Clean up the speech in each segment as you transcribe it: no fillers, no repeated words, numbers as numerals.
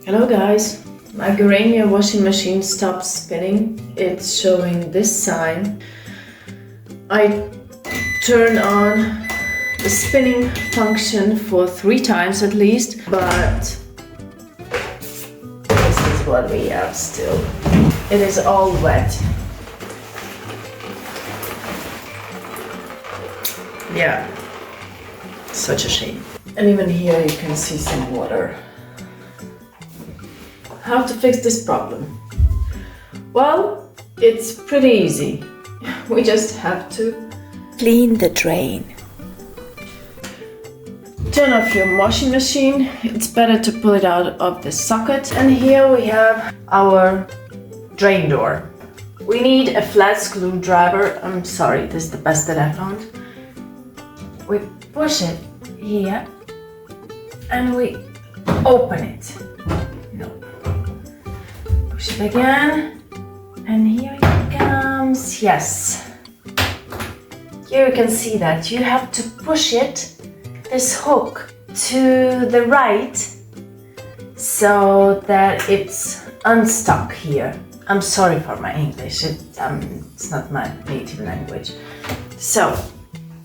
Hello guys, my Gorenje washing machine stopped spinning. It's showing this sign. I turned on the spinning function for 3 times at least, but this is what we have still. It is all wet. Yeah, such a shame. And even here you can see some water. How to fix this problem? Well, it's pretty easy. We just have to clean the drain. Turn off your washing machine. It's better to pull it out of the socket. And here we have our drain door. We need a flat screwdriver. I'm sorry, this is the best that I found. We push it here and we open it. No. Push it again, and here it comes. Yes. Here you can see that you have to push it, this hook, to the right so that it's unstuck here. I'm sorry for my English, it's not my native language. So,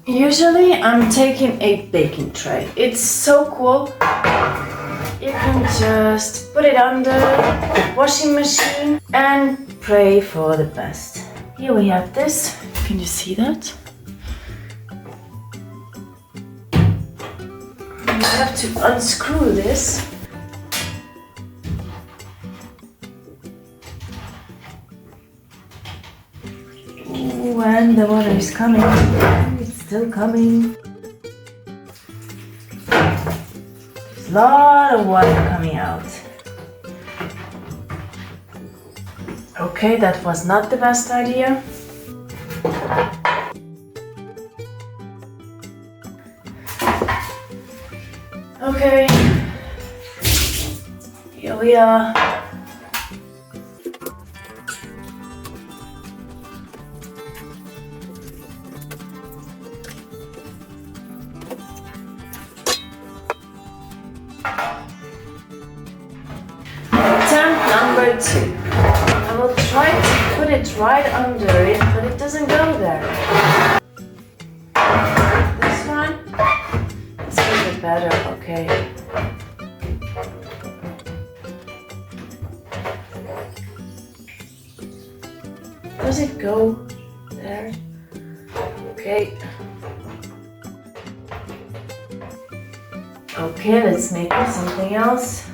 usually I'm taking a baking tray. It's so cool. You can just put it under the washing machine and pray for the best. Here we have this. Can you see that? You have to unscrew this. Ooh, and the water is coming. It's still coming. A lot of water coming out. Okay, that was not the best idea. Okay, here we are. Number 2. I will try to put it right under it, but it doesn't go there. This one? It's a little bit better, okay. Does it go there? Okay. Okay, let's make something else.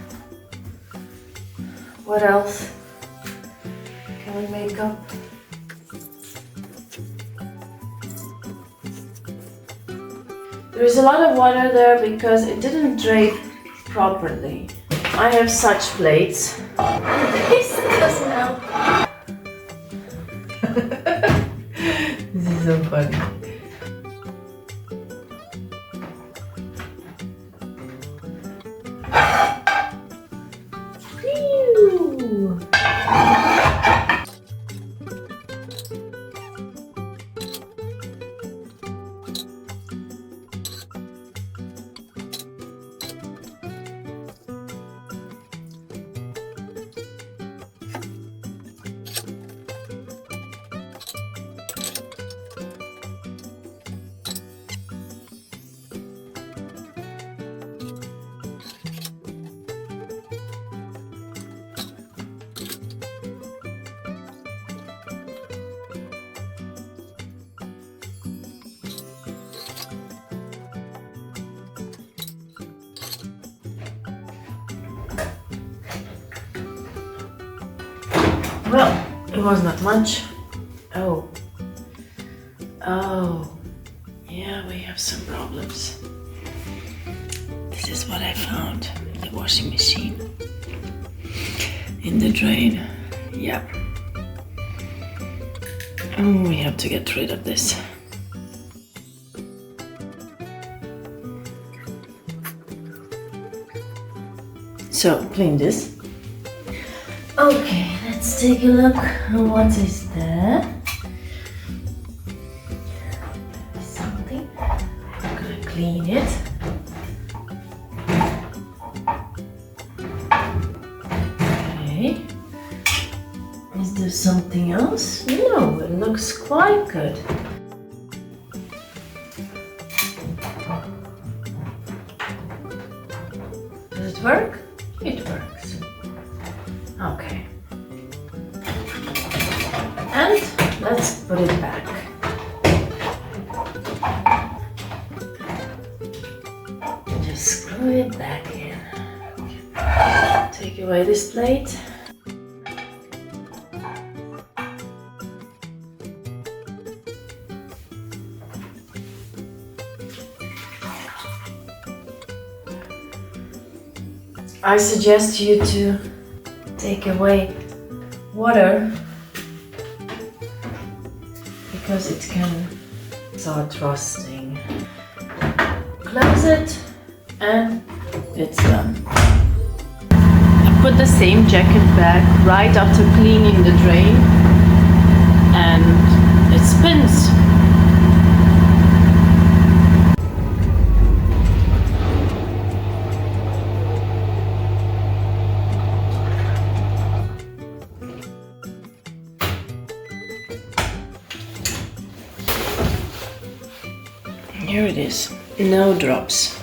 What else can we make up? There is a lot of water there because it didn't drape properly. I have such plates. This doesn't help. This is so funny. Well, it was not much. Oh, yeah, we have some problems. This is what I found in the washing machine. In the drain, yeah. Oh, we have to get rid of this. So, clean this. Okay, let's take a look. What is that? Something. I'm gonna clean it. do something else? No, it looks quite good. Does it work? It works. Okay. And let's put it back. Just screw it back in. Take away this plate. I suggest you to take away water because it can start rusting. Close it and it's done. I put the same jacket back right after cleaning the drain and it spins. Here it is, no drops.